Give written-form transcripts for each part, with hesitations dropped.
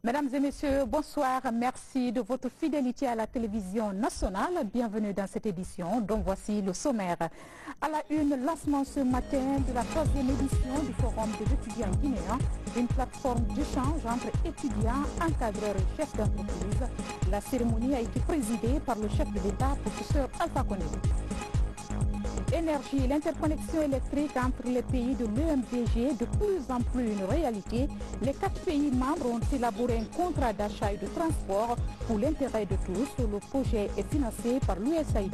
Mesdames et messieurs, bonsoir. Merci de votre fidélité à la télévision nationale. Bienvenue dans cette édition. Donc voici le sommaire. À la une, lancement ce matin de la 3e édition du Forum de l'étudiant guinéen, une plateforme d'échange entre étudiants, encadreurs et chefs d'entreprise. La cérémonie a été présidée par le chef de l'État, professeur Alpha Condé. Énergie, l'interconnexion électrique entre les pays de l'EMVG de plus en plus une réalité. Les 4 pays membres ont élaboré un contrat d'achat et de transport pour l'intérêt de tous. Le projet est financé par l'USAID.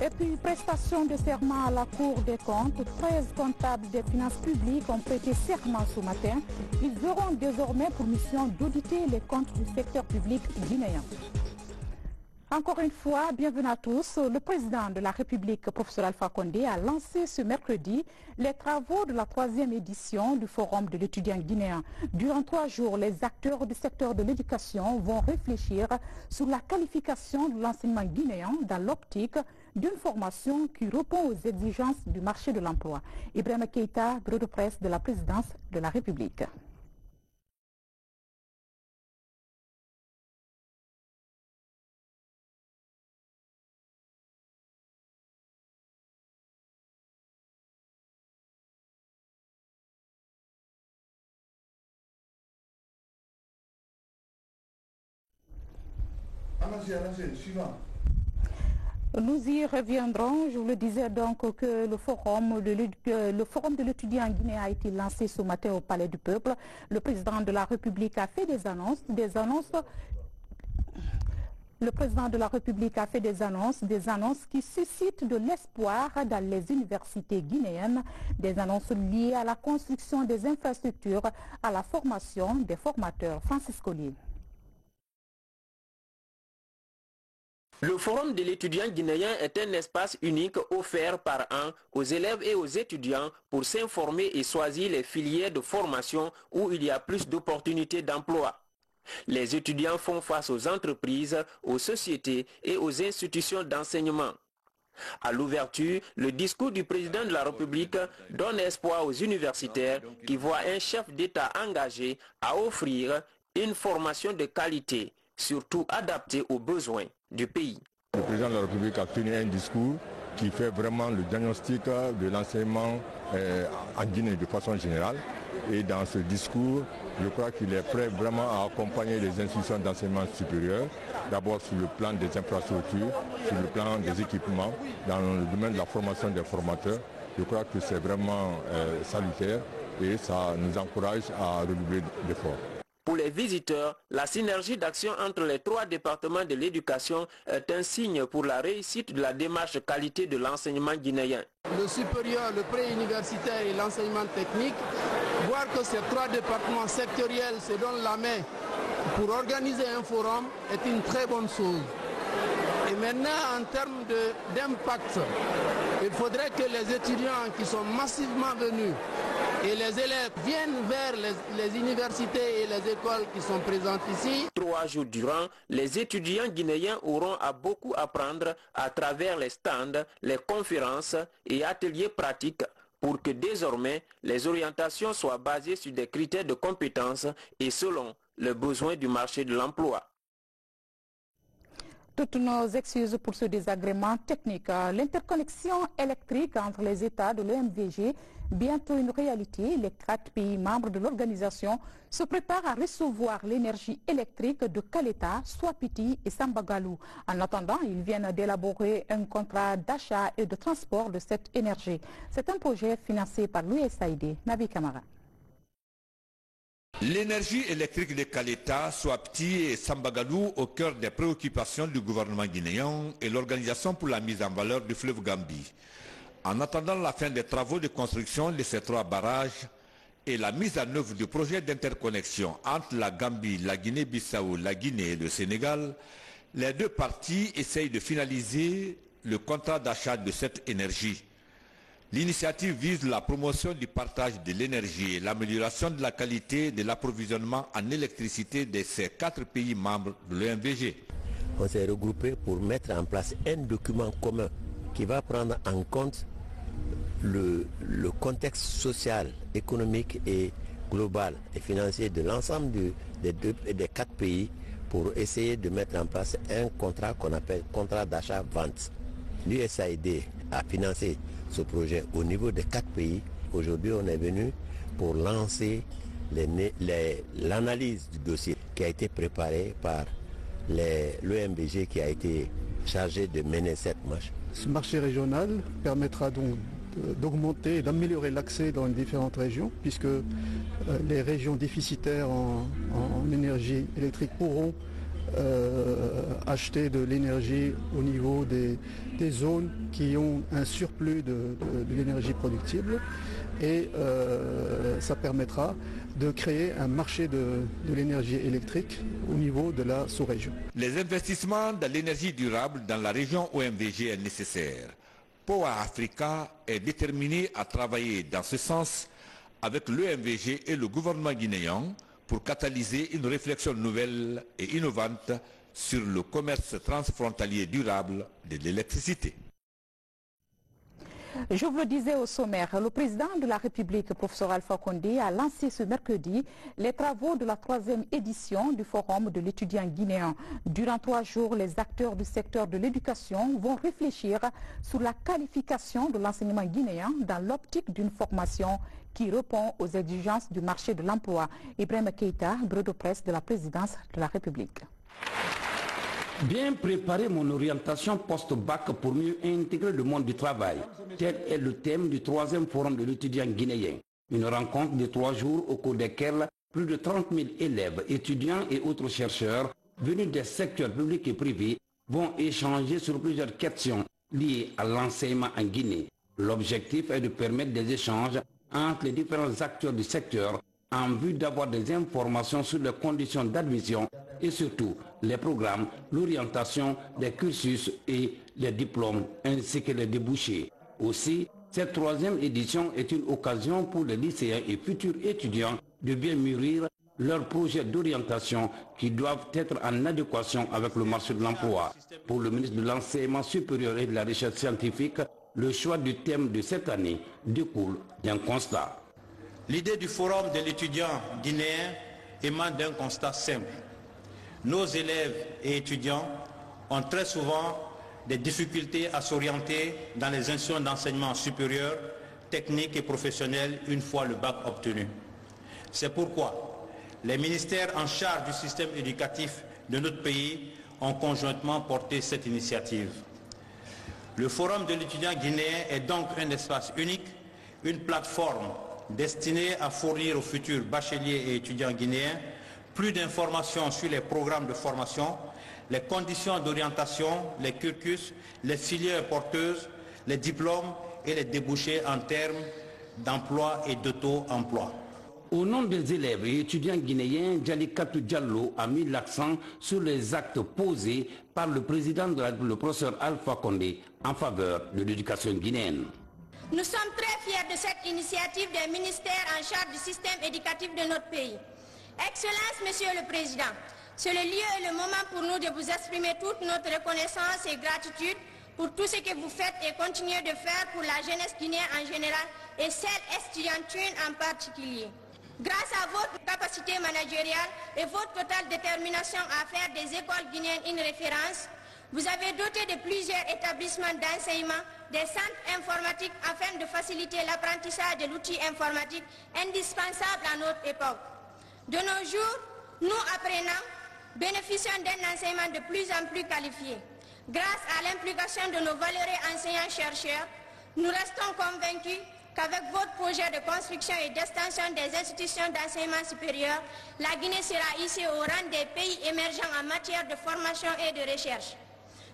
Et puis, prestation de serment à la Cour des comptes. 13 comptables des finances publiques ont prêté serment ce matin. Ils auront désormais pour mission d'auditer les comptes du secteur public guinéen. Encore une fois, bienvenue à tous. Le président de la République, professeur Alpha Condé, a lancé ce mercredi les travaux de la 3e édition du Forum de l'étudiant guinéen. Durant 3 jours, les acteurs du secteur de l'éducation vont réfléchir sur la qualification de l'enseignement guinéen dans l'optique d'une formation qui répond aux exigences du marché de l'emploi. Ibrahima Keïta, bureau de presse de la présidence de la République. Nous y reviendrons. Je vous le disais donc que le forum de l'étudiant guinéen a été lancé ce matin au Palais du Peuple. Le président de la République a fait des annonces. Le président de la République a fait des annonces qui suscitent de l'espoir dans les universités guinéennes, des annonces liées à la construction des infrastructures, à la formation des formateurs. Francis Collier. Le Forum de l'étudiant guinéen est un espace unique offert par an aux élèves et aux étudiants pour s'informer et choisir les filières de formation où il y a plus d'opportunités d'emploi. Les étudiants font face aux entreprises, aux sociétés et aux institutions d'enseignement. À l'ouverture, le discours du président de la République donne espoir aux universitaires qui voient un chef d'État engagé à offrir une formation de qualité, surtout adaptée aux besoins du pays. Le président de la République a tenu un discours qui fait vraiment le diagnostic de l'enseignement en Guinée de façon générale. Et dans ce discours, je crois qu'il est prêt vraiment à accompagner les institutions d'enseignement supérieur, d'abord sur le plan des infrastructures, sur le plan des équipements, dans le domaine de la formation des formateurs. Je crois que c'est vraiment salutaire et ça nous encourage à redoubler d'efforts. Pour les visiteurs, la synergie d'action entre les 3 départements de l'éducation est un signe pour la réussite de la démarche qualité de l'enseignement guinéen. Le supérieur, le pré-universitaire et l'enseignement technique, voir que ces 3 départements sectoriels se donnent la main pour organiser un forum est une très bonne chose. Et maintenant, en termes d'impact, il faudrait que les étudiants qui sont massivement venus et les élèves viennent vers les universités et les écoles qui sont présentes ici. 3 jours durant, les étudiants guinéens auront beaucoup à apprendre à travers les stands, les conférences et ateliers pratiques pour que désormais les orientations soient basées sur des critères de compétences et selon les besoins du marché de l'emploi. Toutes nos excuses pour ce désagrément technique. L'interconnexion électrique entre les États de l'EMVG, bientôt une réalité. Les 4 pays membres de l'organisation se préparent à recevoir l'énergie électrique de Caleta, Swapiti et Sambagalou. En attendant, ils viennent d'élaborer un contrat d'achat et de transport de cette énergie. C'est un projet financé par l'USAID. Nabi Kamara. L'énergie électrique de Caleta, Swapiti et Sambagalou au cœur des préoccupations du gouvernement guinéen et l'Organisation pour la mise en valeur du fleuve Gambie. En attendant la fin des travaux de construction de ces 3 barrages et la mise en œuvre du projet d'interconnexion entre la Gambie, la Guinée-Bissau, la Guinée et le Sénégal, les 2 parties essayent de finaliser le contrat d'achat de cette énergie. L'initiative vise la promotion du partage de l'énergie et l'amélioration de la qualité de l'approvisionnement en électricité de ces 4 pays membres de l'EMVG. On s'est regroupé pour mettre en place un document commun qui va prendre en compte le contexte social, économique et global et financier de l'ensemble des 4 pays pour essayer de mettre en place un contrat qu'on appelle contrat d'achat-vente. L'USAID a financé ce projet au niveau des 4 pays. Aujourd'hui, on est venu pour lancer l'analyse du dossier qui a été préparé par l'OMVG qui a été chargé de mener cette marche. Ce marché régional permettra donc d'augmenter et d'améliorer l'accès dans les différentes régions, puisque les régions déficitaires en énergie électrique pourront acheter de l'énergie au niveau des zones qui ont un surplus de l'énergie productible, et ça permettra de créer un marché de l'énergie électrique au niveau de la sous-région. Les investissements dans l'énergie durable dans la région OMVG est nécessaire. POA Africa est déterminé à travailler dans ce sens avec l'OMVG et le gouvernement guinéen pour catalyser une réflexion nouvelle et innovante sur le commerce transfrontalier durable de l'électricité. Je vous le disais au sommaire, le président de la République, professeur Alpha Condé, a lancé ce mercredi les travaux de la 3e édition du Forum de l'étudiant guinéen. Durant 3 jours, les acteurs du secteur de l'éducation vont réfléchir sur la qualification de l'enseignement guinéen dans l'optique d'une formation qui répond aux exigences du marché de l'emploi. Ibrahim Keïta, bureau de presse de la présidence de la République. Bien préparer mon orientation post-bac pour mieux intégrer le monde du travail. Tel est le thème du 3e forum de l'étudiant guinéen. Une rencontre de 3 jours au cours desquels plus de 30 000 élèves, étudiants et autres chercheurs venus des secteurs publics et privés vont échanger sur plusieurs questions liées à l'enseignement en Guinée. L'objectif est de permettre des échanges entre les différents acteurs du secteur en vue d'avoir des informations sur les conditions d'admission et surtout les programmes, l'orientation des cursus et les diplômes ainsi que les débouchés. Aussi, cette 3e édition est une occasion pour les lycéens et futurs étudiants de bien mûrir leurs projets d'orientation qui doivent être en adéquation avec le marché de l'emploi. Pour le ministre de l'Enseignement supérieur et de la Recherche scientifique, le choix du thème de cette année découle d'un constat. L'idée du forum de l'étudiant guinéen émane d'un constat simple. Nos élèves et étudiants ont très souvent des difficultés à s'orienter dans les institutions d'enseignement supérieur, technique et professionnel une fois le bac obtenu. C'est pourquoi les ministères en charge du système éducatif de notre pays ont conjointement porté cette initiative. Le forum de l'étudiant guinéen est donc un espace unique, une plateforme destinée à fournir aux futurs bacheliers et étudiants guinéens plus d'informations sur les programmes de formation, les conditions d'orientation, les cursus, les filières porteuses, les diplômes et les débouchés en termes d'emploi et d'auto-emploi. Au nom des élèves et étudiants guinéens, Djalikatou Diallo a mis l'accent sur les actes posés par le président de la République, le professeur Alpha Condé, en faveur de l'éducation guinéenne. Nous sommes très fiers de cette initiative des ministères en charge du système éducatif de notre pays. Excellence, Monsieur le Président, c'est le lieu et le moment pour nous de vous exprimer toute notre reconnaissance et gratitude pour tout ce que vous faites et continuez de faire pour la jeunesse guinéenne en général et celle estudiantine en particulier. Grâce à votre capacité managériale et votre totale détermination à faire des écoles guinéennes une référence, vous avez doté de plusieurs établissements d'enseignement, des centres informatiques afin de faciliter l'apprentissage de l'outil informatique indispensable à notre époque. De nos jours, nous apprenants bénéficions d'un enseignement de plus en plus qualifié. Grâce à l'implication de nos valeureux enseignants-chercheurs, nous restons convaincus qu'avec votre projet de construction et d'extension des institutions d'enseignement supérieur, la Guinée sera ici au rang des pays émergents en matière de formation et de recherche.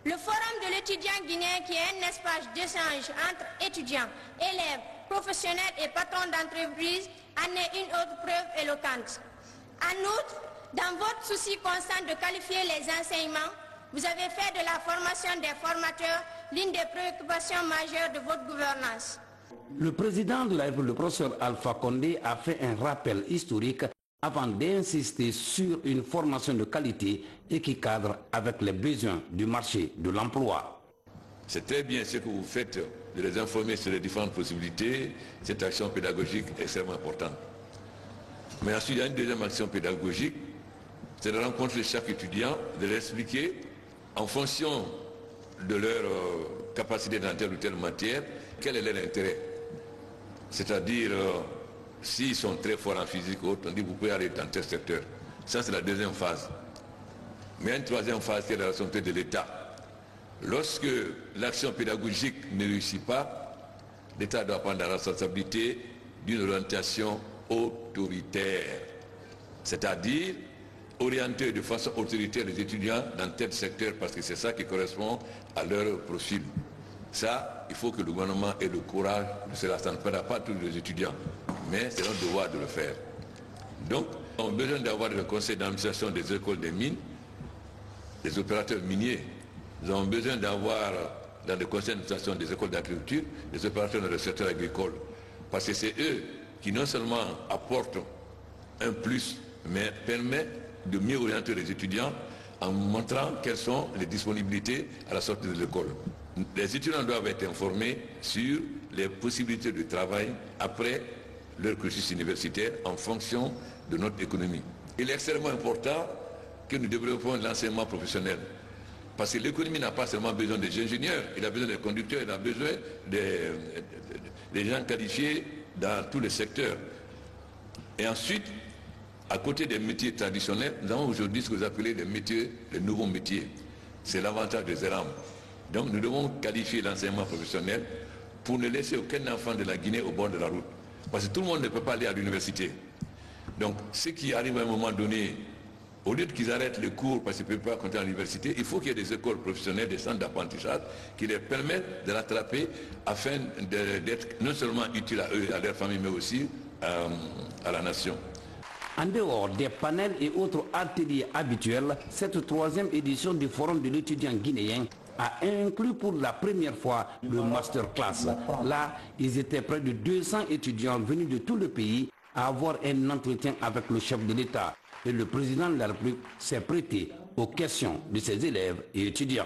Le Forum de l'étudiant guinéen, qui est un espace d'échange entre étudiants, élèves, professionnels et patrons d'entreprise, en est une autre preuve éloquente. En outre, dans votre souci constant de qualifier les enseignements, vous avez fait de la formation des formateurs l'une des préoccupations majeures de votre gouvernance. Le président de la République, le professeur Alpha Condé, a fait un rappel historique avant d'insister sur une formation de qualité et qui cadre avec les besoins du marché de l'emploi. C'est très bien ce que vous faites de les informer sur les différentes possibilités. Cette action pédagogique est extrêmement importante. Mais ensuite, il y a une deuxième action pédagogique, c'est de rencontrer chaque étudiant, de l'expliquer en fonction de leur capacité dans telle ou telle matière, quel est leur intérêt. C'est-à-dire, s'ils sont très forts en physique ou autre, on dit vous pouvez aller dans tel secteur. Ça, c'est la deuxième phase. Mais il y a une troisième phase qui est la responsabilité de l'État. Lorsque l'action pédagogique ne réussit pas, l'État doit prendre la responsabilité d'une orientation autoritaire. C'est-à-dire orienter de façon autoritaire les étudiants dans tel secteur parce que c'est ça qui correspond à leur profil. Ça, il faut que le gouvernement ait le courage de cela. Ça ne fera pas tous les étudiants, mais c'est notre devoir de le faire. Donc, on a besoin d'avoir le conseil d'administration des écoles des mines, des opérateurs miniers. Nous avons besoin d'avoir dans le conseil d'administration des écoles d'agriculture des opérateurs dans le secteur agricole. Parce que c'est eux qui non seulement apportent un plus, mais permettent de mieux orienter les étudiants en montrant quelles sont les disponibilités à la sortie de l'école. Les étudiants doivent être informés sur les possibilités de travail après leur cursus universitaire en fonction de notre économie. Il est extrêmement important que nous développions l'enseignement professionnel. Parce que l'économie n'a pas seulement besoin des ingénieurs, il a besoin des conducteurs, il a besoin des gens qualifiés dans tous les secteurs. Et ensuite, à côté des métiers traditionnels, nous avons aujourd'hui ce que vous appelez les métiers, les nouveaux métiers. C'est l'avantage des ERAM. Donc nous devons qualifier l'enseignement professionnel pour ne laisser aucun enfant de la Guinée au bord de la route. Parce que tout le monde ne peut pas aller à l'université. Donc ceux qui arrivent à un moment donné, au lieu qu'ils arrêtent les cours parce qu'ils ne peuvent pas continuer à l'université, il faut qu'il y ait des écoles professionnelles, des centres d'apprentissage qui leur permettent de rattraper afin d'être non seulement utiles à eux, à leur famille, mais aussi à la nation. En dehors des panels et autres ateliers habituels, cette troisième édition du Forum de l'étudiant guinéen a inclus pour la première fois le masterclass. Là, ils étaient près de 200 étudiants venus de tout le pays à avoir un entretien avec le chef de l'État. Et le président de la République s'est prêté aux questions de ses élèves et étudiants.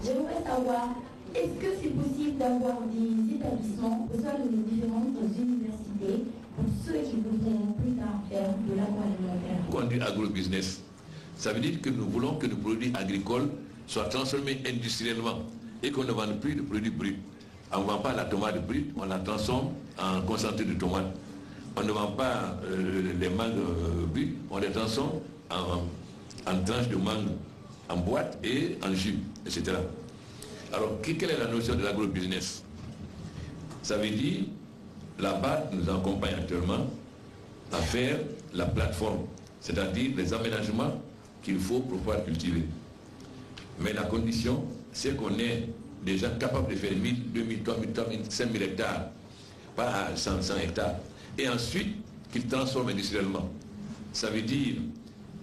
J'aimerais savoir, est-ce que c'est possible d'avoir des établissements au sein de nos différentes universités pour ceux qui voudront plus tard faire de l'agroalimentaire? Quand on dit agrobusiness, ça veut dire que nous voulons que nos produits agricoles soient transformés industriellement et qu'on ne vende plus de produits bruts. On ne vend pas la tomate brute, on la transforme en concentré de tomate. On ne vend pas les mangues brutes, on les transforme en tranches de mangue, en boîte et en jus, etc. Alors, quelle est la notion de l'agrobusiness? Ça veut dire, là-bas, nous accompagnons actuellement à faire la plateforme, c'est-à-dire les aménagements qu'il faut pour pouvoir cultiver. Mais la condition, c'est qu'on ait des gens capables de faire 1000, 2000, 3000, 5000 hectares, pas à 100 hectares. Et ensuite, qu'ils transforment industriellement. Ça veut dire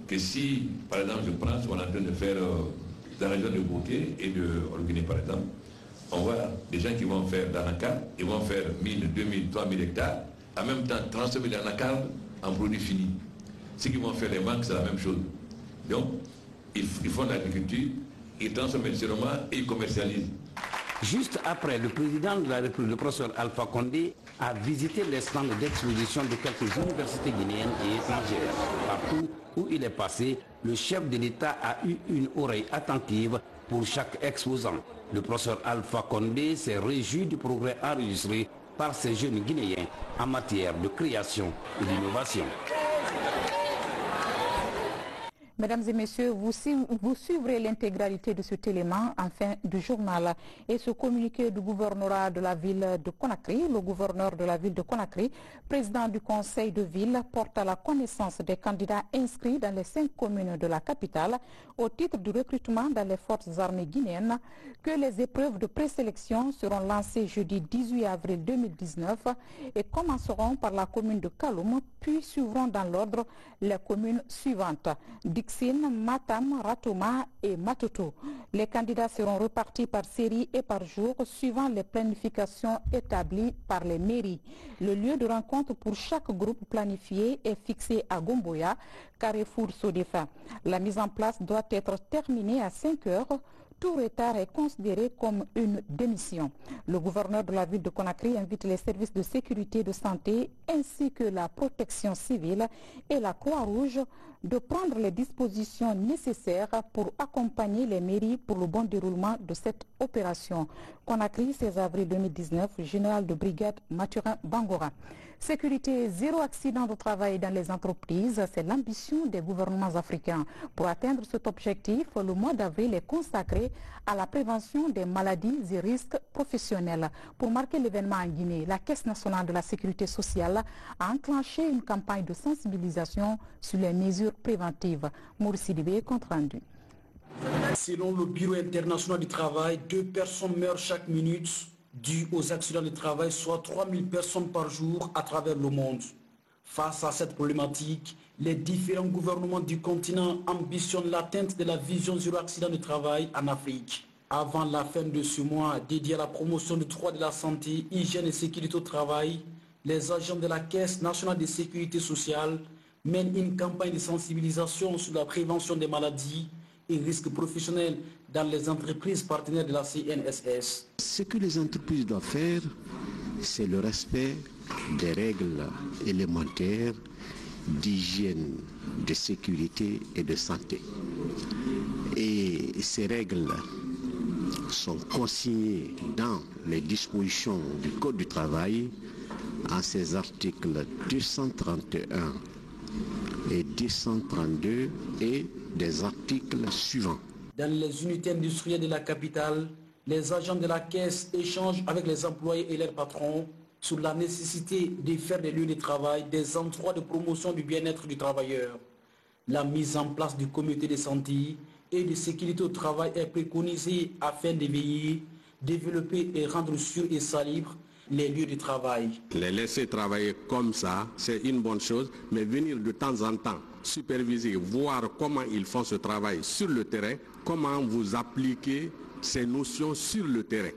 que si, par exemple, je prends ce qu'on est en train de faire dans la région de Bouquet et de Orguiné, par exemple, on voit des gens qui vont faire d'anacarde, ils vont faire 1000, 2000, 3000 hectares, en même temps transformer l'anacarde en produit fini. Ceux qui vont faire les mangues, c'est la même chose. Donc, ils font de l'agriculture, ils transforment industriellement et ils commercialisent. Juste après, le président de la République, le professeur Alpha Condé, a visité les stands d'exposition de quelques universités guinéennes et étrangères. Partout où il est passé, le chef de l'État a eu une oreille attentive pour chaque exposant. Le professeur Alpha Condé s'est réjoui du progrès enregistré par ces jeunes Guinéens en matière de création et d'innovation. Mesdames et messieurs, vous suivrez l'intégralité de cet élément en fin de journal. Et ce communiqué du gouvernorat de la ville de Conakry, le gouverneur de la ville de Conakry, président du conseil de ville, porte à la connaissance des candidats inscrits dans les 5 communes de la capitale au titre du recrutement dans les forces armées guinéennes que les épreuves de présélection seront lancées jeudi 18 avril 2019 et commenceront par la commune de Kaloum, puis suivront dans l'ordre les communes suivantes: Dixine, Matam, Ratouma et Matoto. Les candidats seront repartis par série et par jour suivant les planifications établies par les mairies. Le lieu de rencontre pour chaque groupe planifié est fixé à Gomboya, Carrefour Sodefa. La mise en place doit être terminée à 5 heures. tout retard est considéré comme une démission. Le gouverneur de la ville de Conakry invite les services de sécurité et de santé ainsi que la protection civile et la Croix-Rouge de prendre les dispositions nécessaires pour accompagner les mairies pour le bon déroulement de cette opération. Conakry, 16 avril 2019, général de brigade Mathurin Bangora. Sécurité, zéro accident de travail dans les entreprises, c'est l'ambition des gouvernements africains. Pour atteindre cet objectif, le mois d'avril est consacré à la prévention des maladies et risques professionnels. Pour marquer l'événement en Guinée, la Caisse nationale de la sécurité sociale a enclenché une campagne de sensibilisation sur les mesures préventives. Maurice Dibé, compte rendu. Selon le Bureau international du travail, 2 personnes meurent chaque minute dues aux accidents de travail, soit 3000 personnes par jour à travers le monde. Face à cette problématique, les différents gouvernements du continent ambitionnent l'atteinte de la vision zéro accident de travail en Afrique. Avant la fin de ce mois dédié à la promotion du droit de la santé, hygiène et sécurité au travail, les agents de la Caisse nationale de sécurité sociale mènent une campagne de sensibilisation sur la prévention des maladies et risques professionnels dans les entreprises partenaires de la CNSS. Ce que les entreprises doivent faire, c'est le respect des règles élémentaires d'hygiène, de sécurité et de santé. Et ces règles sont consignées dans les dispositions du Code du travail en ses articles 231 et 232 et des articles suivants. Dans les unités industrielles de la capitale, les agents de la Caisse échangent avec les employés et leurs patrons sur la nécessité de faire des lieux de travail des endroits de promotion du bien-être du travailleur. La mise en place du comité de santé et de sécurité au travail est préconisée afin d'éveiller, développer et rendre sûrs et salubres les lieux de travail. Les laisser travailler comme ça, c'est une bonne chose, mais venir de temps en temps superviser, voir comment ils font ce travail sur le terrain, comment vous appliquez ces notions sur le terrain.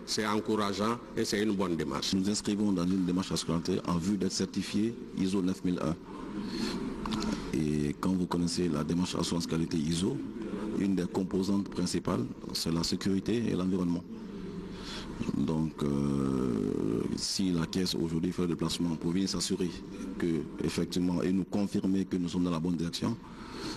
C'est encourageant et c'est une bonne démarche. Nous inscrivons dans une démarche assurantielle en vue d'être certifié ISO 9001. Et quand vous connaissez la démarche assurance qualité ISO, une des composantes principales, c'est la sécurité et l'environnement. Donc, si la Caisse aujourd'hui fait le déplacement pour venir s'assurer que, effectivement, et nous confirmer que nous sommes dans la bonne direction,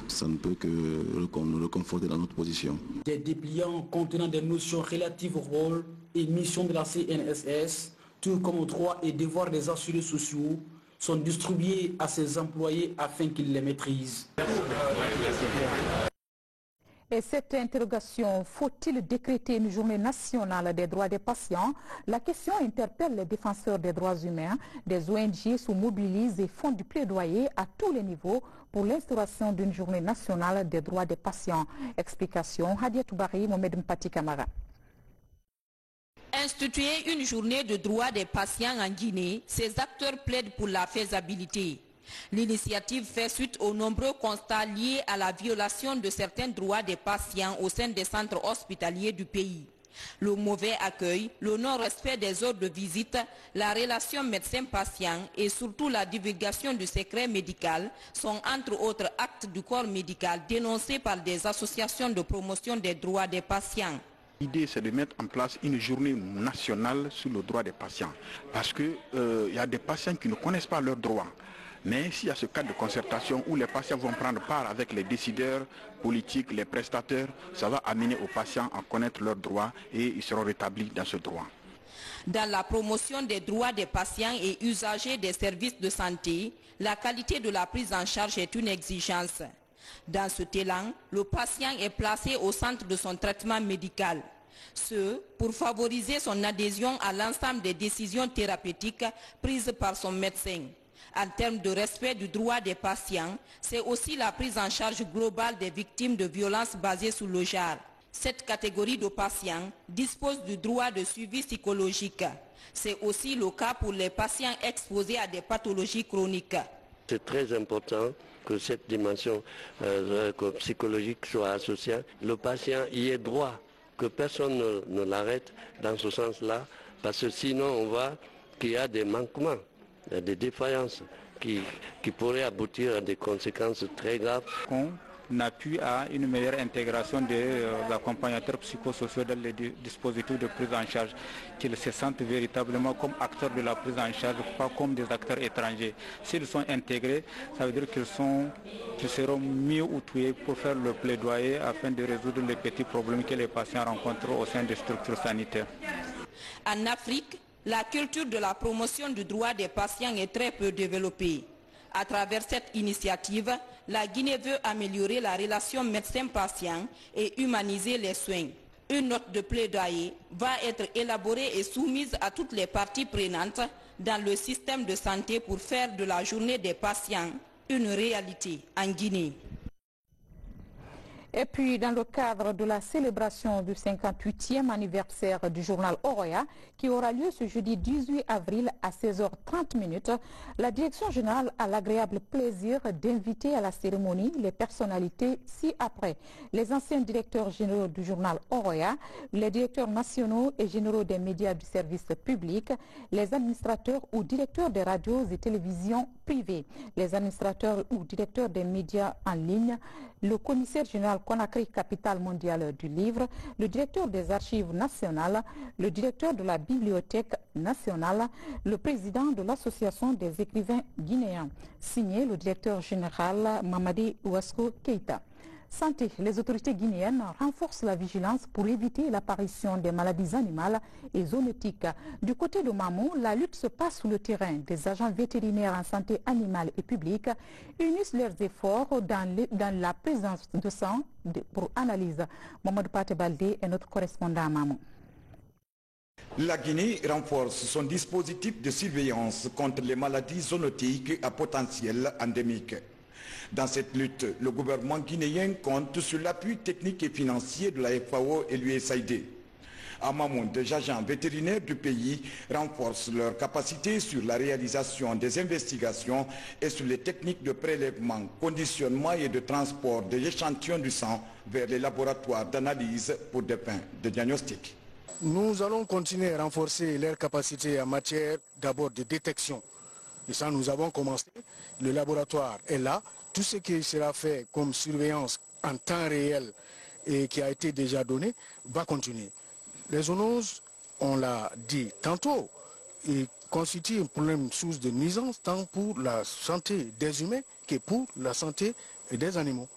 ça ne peut que nous reconforter dans notre position. Des dépliants contenant des notions relatives au rôle et mission de la CNSS, tout comme aux droits et devoirs des assurés sociaux, sont distribués à ses employés afin qu'ils les maîtrisent. Et cette interrogation, faut-il décréter une journée nationale des droits des patients? La question interpelle les défenseurs des droits humains. Des ONG se mobilisent et font du plaidoyer à tous les niveaux pour l'instauration d'une journée nationale des droits des patients. Explication, Hadia Toubari, Mohamed Mpati Kamara. Instituer une journée de droits des patients en Guinée, ces acteurs plaident pour la faisabilité. L'initiative fait suite aux nombreux constats liés à la violation de certains droits des patients au sein des centres hospitaliers du pays. Le mauvais accueil, le non-respect des ordres de visite, la relation médecin-patient et surtout la divulgation du secret médical sont entre autres actes du corps médical dénoncés par des associations de promotion des droits des patients. L'idée, c'est de mettre en place une journée nationale sur le droit des patients. Parce qu'il y a des patients qui ne connaissent pas leurs droits. Mais s'il y a ce cadre de concertation où les patients vont prendre part avec les décideurs politiques, les prestataires, ça va amener aux patients à connaître leurs droits et ils seront rétablis dans ce droit. Dans la promotion des droits des patients et usagers des services de santé, la qualité de la prise en charge est une exigence. Dans cet élan, le patient est placé au centre de son traitement médical. Ce, pour favoriser son adhésion à l'ensemble des décisions thérapeutiques prises par son médecin. En termes de respect du droit des patients, c'est aussi la prise en charge globale des victimes de violences basées sur le genre. Cette catégorie de patients dispose du droit de suivi psychologique. C'est aussi le cas pour les patients exposés à des pathologies chroniques. C'est très important que cette dimension psychologique soit associée. Le patient y est droit, que personne ne l'arrête dans ce sens-là, parce que sinon on voit qu'il y a des manquements, des défaillances qui pourraient aboutir à des conséquences très graves. Qu'on appui à une meilleure intégration des accompagnateurs psychosociaux dans les dispositifs de prise en charge, qu'ils se sentent véritablement comme acteurs de la prise en charge, pas comme des acteurs étrangers. S'ils sont intégrés, ça veut dire qu'ils seront mieux outillés pour faire le plaidoyer afin de résoudre les petits problèmes que les patients rencontrent au sein des structures sanitaires. En Afrique, la culture de la promotion du droit des patients est très peu développée. À travers cette initiative, la Guinée veut améliorer la relation médecin-patient et humaniser les soins. Une note de plaidoyer va être élaborée et soumise à toutes les parties prenantes dans le système de santé pour faire de la journée des patients une réalité en Guinée. Et puis, dans le cadre de la célébration du 58e anniversaire du journal Oroya, qui aura lieu ce jeudi 18 avril à 16h30, la Direction générale a l'agréable plaisir d'inviter à la cérémonie les personnalités ci-après. Les anciens directeurs généraux du journal Oroya, les directeurs nationaux et généraux des médias du service public, les administrateurs ou directeurs des radios et télévisions privées, les administrateurs ou directeurs des médias en ligne, le commissaire général Conakry, capitale mondiale du livre, le directeur des archives nationales, le directeur de la bibliothèque nationale, le président de l'association des écrivains guinéens. Signé le directeur général Mamadi Ouasko Keïta. Santé, les autorités guinéennes renforcent la vigilance pour éviter l'apparition des maladies animales et zoonotiques. Du côté de Mamou, la lutte se passe sur le terrain. Des agents vétérinaires en santé animale et publique unissent leurs efforts dans la présence de sang pour analyse. Mohamed Pate Baldé est notre correspondant à Mamou. La Guinée renforce son dispositif de surveillance contre les maladies zoonotiques à potentiel endémique. Dans cette lutte, le gouvernement guinéen compte sur l'appui technique et financier de la FAO et l'USAID. À Mamou, des agents vétérinaires du pays renforcent leurs capacités sur la réalisation des investigations et sur les techniques de prélèvement, conditionnement et de transport des échantillons du sang vers les laboratoires d'analyse pour des fins de diagnostic. Nous allons continuer à renforcer leurs capacités en matière d'abord de détection. Et ça, nous avons commencé. Le laboratoire est là. Tout ce qui sera fait comme surveillance en temps réel et qui a été déjà donné va continuer. Les zoonoses, on l'a dit tantôt, constituent un problème source de nuisance tant pour la santé des humains que pour la santé des animaux.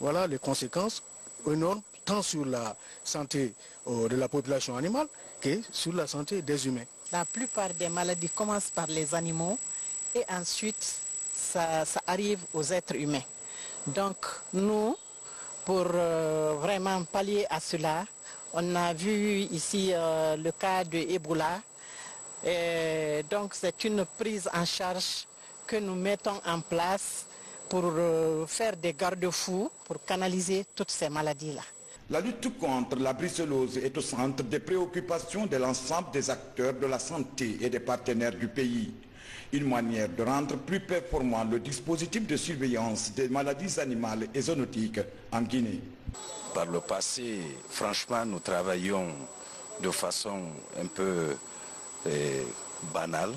Voilà les conséquences énormes tant sur la santé de la population animale que sur la santé des humains. La plupart des maladies commencent par les animaux et ensuite ça arrive aux êtres humains. Donc nous, pour vraiment pallier à cela, on a vu ici le cas de Ebola. Et donc c'est une prise en charge que nous mettons en place pour faire des garde-fous, pour canaliser toutes ces maladies-là. La lutte contre la brucellose est au centre des préoccupations de l'ensemble des acteurs de la santé et des partenaires du pays. Une manière de rendre plus performant le dispositif de surveillance des maladies animales et zoonotiques en Guinée. Par le passé, franchement, nous travaillions de façon un peu banale,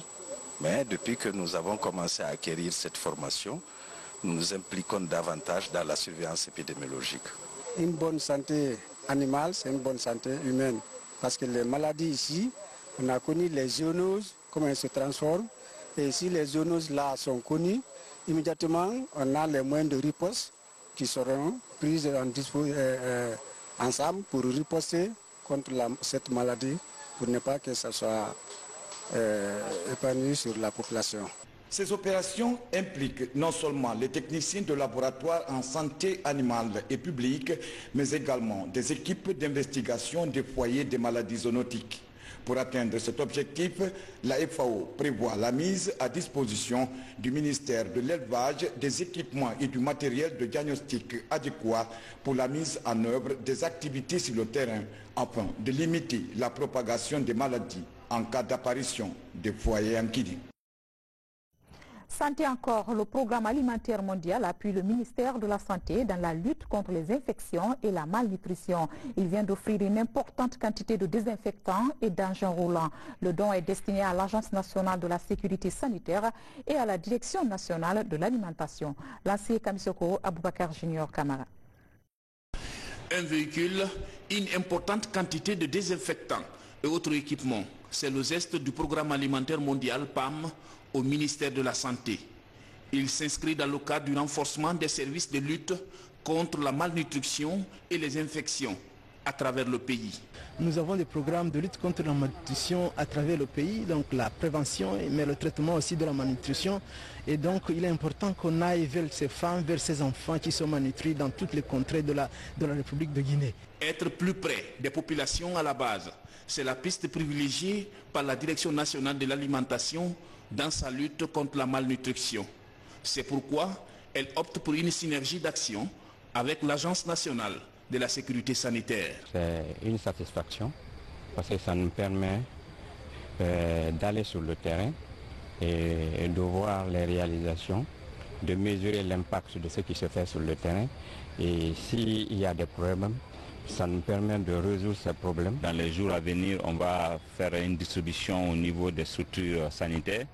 mais depuis que nous avons commencé à acquérir cette formation, nous nous impliquons davantage dans la surveillance épidémiologique. Une bonne santé animale, c'est une bonne santé humaine. Parce que les maladies ici, on a connu les zoonoses, comment elles se transforment. Et si les zoonoses là sont connues, immédiatement, on a les moyens de riposte qui seront prises ensemble pour riposter contre cette maladie, pour ne pas que ça soit épanoui sur la population. Ces opérations impliquent non seulement les techniciens de laboratoire en santé animale et publique, mais également des équipes d'investigation des foyers des maladies zoonotiques. Pour atteindre cet objectif, la FAO prévoit la mise à disposition du ministère de l'élevage des équipements et du matériel de diagnostic adéquat pour la mise en œuvre des activités sur le terrain afin de limiter la propagation des maladies en cas d'apparition des foyers en Guinée. Santé encore, le programme alimentaire mondial appuie le ministère de la Santé dans la lutte contre les infections et la malnutrition. Il vient d'offrir une importante quantité de désinfectants et d'engins roulants. Le don est destiné à l'Agence nationale de la sécurité sanitaire et à la Direction nationale de l'alimentation. L'ancien Kamisoko Aboubakar Junior Kamara. Un véhicule, une importante quantité de désinfectants et autres équipements. C'est le geste du Programme alimentaire mondial PAM au ministère de la Santé. Il s'inscrit dans le cadre du renforcement des services de lutte contre la malnutrition et les infections à travers le pays. Nous avons des programmes de lutte contre la malnutrition à travers le pays, donc la prévention, mais le traitement aussi de la malnutrition. Et donc il est important qu'on aille vers ces femmes, vers ces enfants qui sont malnutris dans toutes les contrées de la République de Guinée. Être plus près des populations à la base, c'est la piste privilégiée par la Direction nationale de l'alimentation dans sa lutte contre la malnutrition. C'est pourquoi elle opte pour une synergie d'action avec l'Agence nationale de la sécurité sanitaire. C'est une satisfaction parce que ça nous permet d'aller sur le terrain et de voir les réalisations, de mesurer l'impact de ce qui se fait sur le terrain. Et s'il y a des problèmes, ça nous permet de résoudre ces problèmes. Dans les jours à venir, on va faire une distribution au niveau des structures sanitaires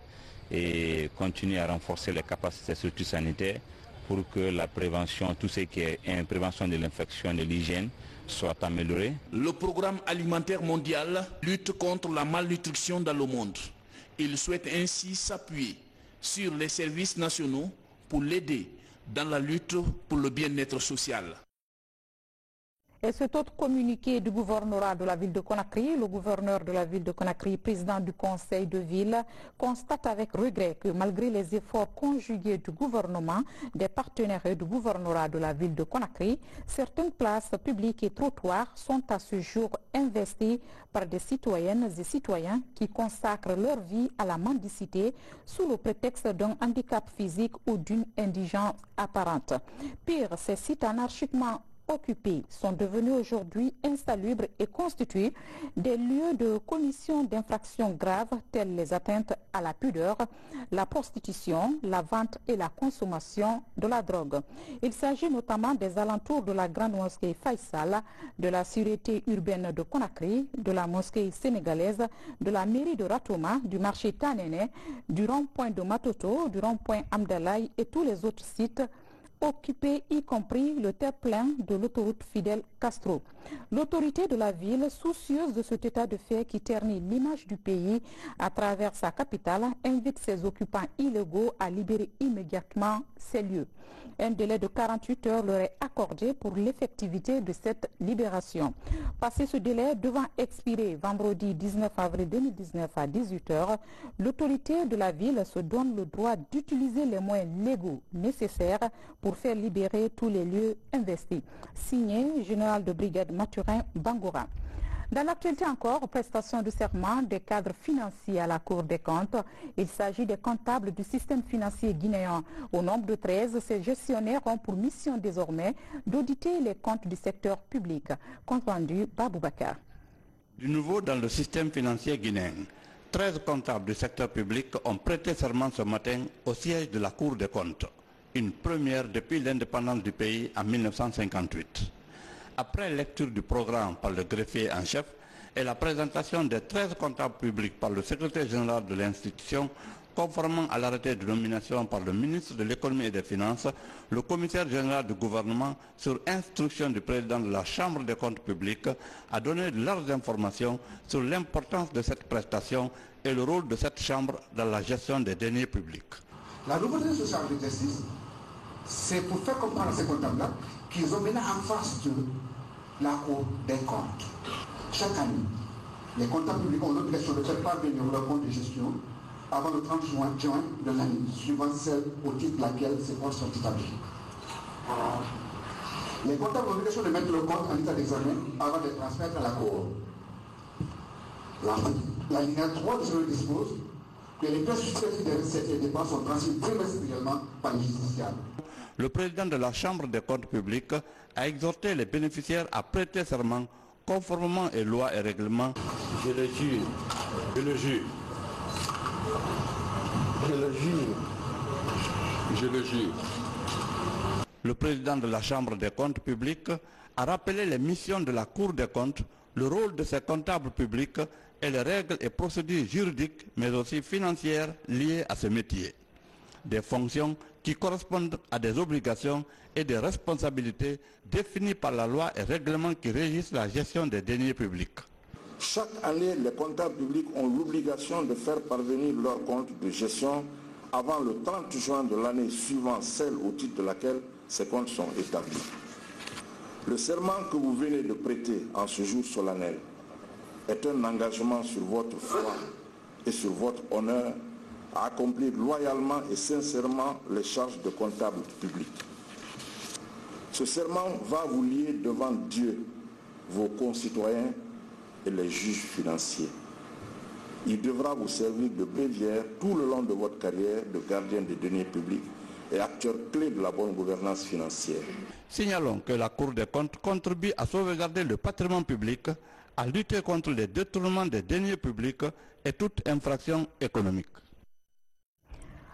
et continuer à renforcer les capacités des structures sanitaires pour que la prévention, tout ce qui est prévention de l'infection et de l'hygiène, soit amélioré. Le Programme alimentaire mondial lutte contre la malnutrition dans le monde. Il souhaite ainsi s'appuyer sur les services nationaux pour l'aider dans la lutte pour le bien-être social. Et cet autre communiqué du gouvernorat de la ville de Conakry, le gouverneur de la ville de Conakry, président du conseil de ville, constate avec regret que malgré les efforts conjugués du gouvernement, des partenaires et du gouvernorat de la ville de Conakry, certaines places publiques et trottoirs sont à ce jour investis par des citoyennes et citoyens qui consacrent leur vie à la mendicité sous le prétexte d'un handicap physique ou d'une indigence apparente. Pire, ces sites anarchiquement occupés sont devenus aujourd'hui insalubres et constituent des lieux de commission d'infractions graves telles les atteintes à la pudeur, la prostitution, la vente et la consommation de la drogue. Il s'agit notamment des alentours de la grande mosquée Faisal, de la sûreté urbaine de Conakry, de la mosquée sénégalaise, de la mairie de Ratoma, du marché Tanene, du rond-point de Matoto, du rond-point Amdalaï et tous les autres sites occupés, y compris le terre-plein de l'autoroute Fidel Castro. L'autorité de la ville, soucieuse de cet état de fait qui ternit l'image du pays à travers sa capitale, invite ses occupants illégaux à libérer immédiatement ces lieux. Un délai de 48 heures leur est accordé pour l'effectivité de cette libération. Passé ce délai devant expirer vendredi 19 avril 2019 à 18 heures, l'autorité de la ville se donne le droit d'utiliser les moyens légaux nécessaires pour faire libérer tous les lieux investis. Signé général de brigade Mathurin Bangoura. Dans l'actualité encore, prestation de serment des cadres financiers à la Cour des comptes. Il s'agit des comptables du système financier guinéen. Au nombre de 13, ces gestionnaires ont pour mission désormais d'auditer les comptes du secteur public. Compte rendu Babou Bakar. Du nouveau dans le système financier guinéen, 13 comptables du secteur public ont prêté serment ce matin au siège de la Cour des comptes. Une première depuis l'indépendance du pays en 1958. Après lecture du programme par le greffier en chef et la présentation des 13 comptables publics par le secrétaire général de l'institution, conformément à l'arrêté de nomination par le ministre de l'économie et des finances, le commissaire général du gouvernement, sur instruction du président de la Chambre des comptes publics, a donné de larges informations sur l'importance de cette prestation et le rôle de cette chambre dans la gestion des deniers publics. La nouveauté de ce chambre de justice, c'est pour faire comprendre à ces comptables-là qu'ils ont maintenant en face de la Cour des comptes. Chaque année, les comptables publics ont l'obligation de faire parvenir leur compte de gestion avant le 30 juin de l'année, suivant celle au titre de laquelle ces comptes sont établis. Les comptables ont l'obligation de mettre le compte en état d'examen avant de transmettre à la Cour. La ligne 3 de ce dispose que les pièces justificatives des recettes et dépenses sont transmises trimestriellement par les justiciables. Le président de la Chambre des comptes publics a exhorté les bénéficiaires à prêter serment conformément aux lois et règlements. Je le jure, je le jure, je le jure, je le jure. Le président de la Chambre des comptes publics a rappelé les missions de la Cour des comptes, le rôle de ses comptables publics et les règles et procédures juridiques, mais aussi financières liées à ce métier. des fonctions qui correspondent à des obligations et des responsabilités définies par la loi et règlements qui régissent la gestion des deniers publics. Chaque année, les comptables publics ont l'obligation de faire parvenir leur compte de gestion avant le 30 juin de l'année suivant celle au titre de laquelle ces comptes sont établis. Le serment que vous venez de prêter en ce jour solennel est un engagement sur votre foi et sur votre honneur à accomplir loyalement et sincèrement les charges de comptable public. Ce serment va vous lier devant Dieu, vos concitoyens et les juges financiers. Il devra vous servir de bréviaire tout le long de votre carrière de gardien des deniers publics et acteur clé de la bonne gouvernance financière. Signalons que la Cour des comptes contribue à sauvegarder le patrimoine public, à lutter contre les détournements des deniers publics et toute infraction économique.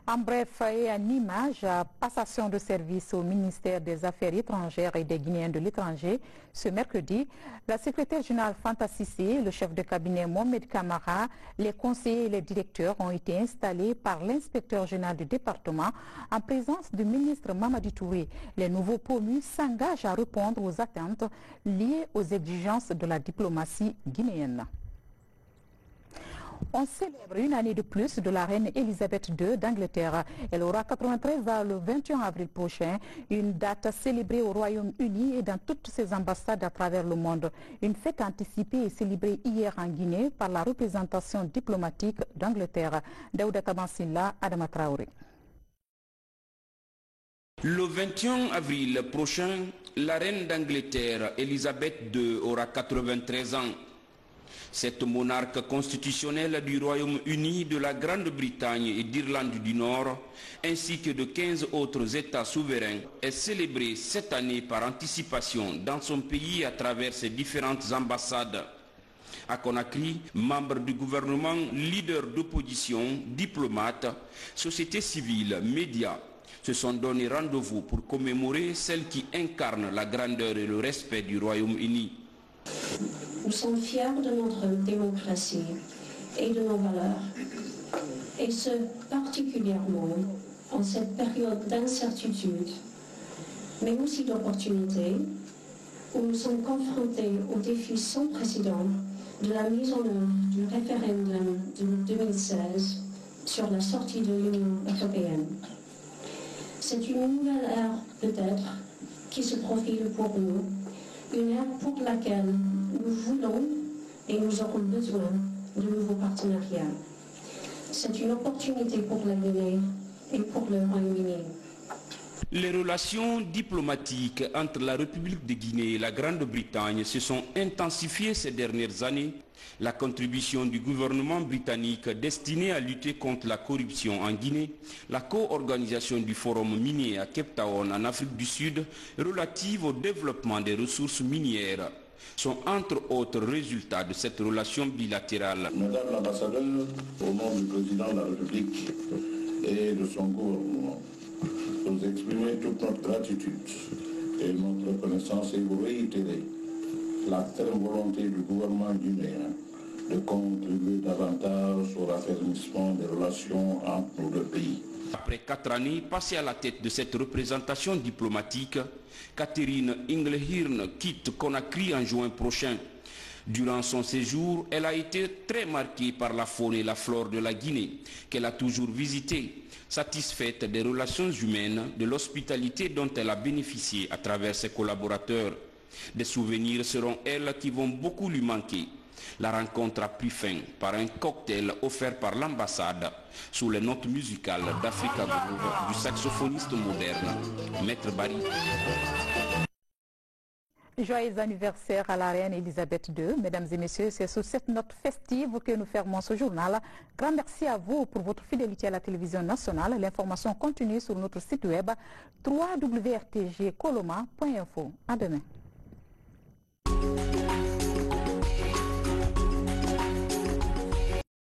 En bref et en image, passation de service au ministère des Affaires étrangères et des Guinéens de l'étranger. Ce mercredi, la secrétaire générale Fanta Cissé, le chef de cabinet Mohamed Kamara, les conseillers et les directeurs ont été installés par l'inspecteur général du département en présence du ministre Mamadi Touré. Les nouveaux promus s'engagent à répondre aux attentes liées aux exigences de la diplomatie guinéenne. On célèbre une année de plus de la reine Elisabeth II d'Angleterre. Elle aura 93 ans le 21 avril prochain, une date célébrée au Royaume-Uni et dans toutes ses ambassades à travers le monde. Une fête anticipée et célébrée hier en Guinée par la représentation diplomatique d'Angleterre. Daouda Tabansilla, Adama Traoré. Le 21 avril prochain, la reine d'Angleterre, Elisabeth II, aura 93 ans. Cette monarque constitutionnelle du Royaume-Uni, de la Grande-Bretagne et d'Irlande du Nord, ainsi que de 15 autres États souverains, est célébrée cette année par anticipation dans son pays à travers ses différentes ambassades. À Conakry, membres du gouvernement, leaders d'opposition, diplomates, société civile, médias, se sont donné rendez-vous pour commémorer celle qui incarne la grandeur et le respect du Royaume-Uni. Nous sommes fiers de notre démocratie et de nos valeurs, et ce particulièrement en cette période d'incertitude, mais aussi d'opportunité, où nous sommes confrontés au défi sans précédent de la mise en œuvre du référendum de 2016 sur la sortie de l'Union européenne. C'est une nouvelle ère peut-être qui se profile pour nous, une ère pour laquelle nous voulons et nous aurons besoin de nouveaux partenariats. C'est une opportunité pour la Guinée et pour le Royaume-Uni. Les relations diplomatiques entre la République de Guinée et la Grande-Bretagne se sont intensifiées ces dernières années. La contribution du gouvernement britannique destinée à lutter contre la corruption en Guinée, la co-organisation du forum minier à Cape Town en Afrique du Sud relative au développement des ressources minières sont entre autres résultats de cette relation bilatérale. Madame l'ambassadeur, au nom du président de la République et de son gouvernement, vous exprimez toute notre gratitude et notre reconnaissance et vous réitérez la ferme volonté du gouvernement guinéen de contribuer davantage au raffermissement des relations entre nos deux pays. Après 4 années passées à la tête de cette représentation diplomatique, Catherine Inglehirn quitte Conakry en juin prochain. Durant son séjour, elle a été très marquée par la faune et la flore de la Guinée, qu'elle a toujours visitée, satisfaite des relations humaines, de l'hospitalité dont elle a bénéficié à travers ses collaborateurs. Des souvenirs seront elles qui vont beaucoup lui manquer. La rencontre a pris fin par un cocktail offert par l'ambassade sous les notes musicales d'Africa Groove du saxophoniste moderne, Maître Barry. Joyeux anniversaire à la reine Elisabeth II. Mesdames et messieurs, c'est sur cette note festive que nous fermons ce journal. Grand merci à vous pour votre fidélité à la télévision nationale. L'information continue sur notre site web www.rtgcoloma.info. À demain.